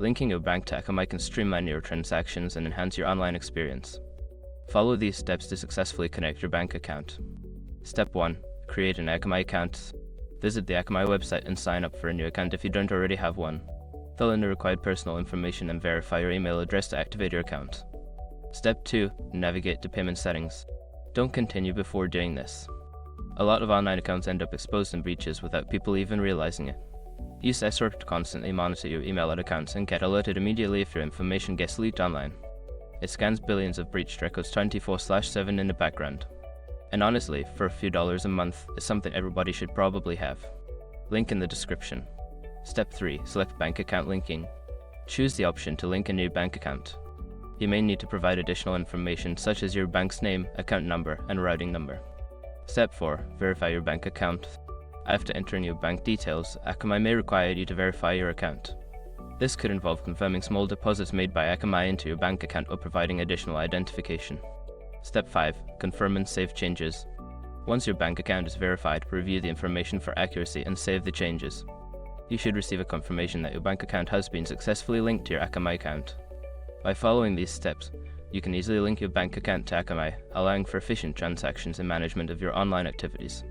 Linking your bank to Akamai can streamline your transactions and enhance your online experience. Follow these steps to successfully connect your bank account. Step 1. Create an Akamai account. Visit the Akamai website and sign up for a new account if you don't already have one. Fill in the required personal information and verify your email address to activate your account. Step 2. Navigate to payment settings. Don't continue before doing this. A lot of online accounts end up exposed in breaches without people even realizing it. Use SR to constantly monitor your email accounts and get alerted immediately if your information gets leaked online. It scans billions of breached records 24/7 in the background. And honestly, for a few dollars a month, it's something everybody should probably have. Link in the description. Step 3. Select bank account linking. Choose the option to link a new bank account. You may need to provide additional information such as your bank's name, account number, and routing number. Step 4. Verify your bank account. After entering your bank details, Akamai may require you to verify your account. This could involve confirming small deposits made by Akamai into your bank account or providing additional identification. Step 5. Confirm and save changes. Once your bank account is verified, review the information for accuracy and save the changes. You should receive a confirmation that your bank account has been successfully linked to your Akamai account. By following these steps, you can easily link your bank account to Akamai, allowing for efficient transactions and management of your online activities.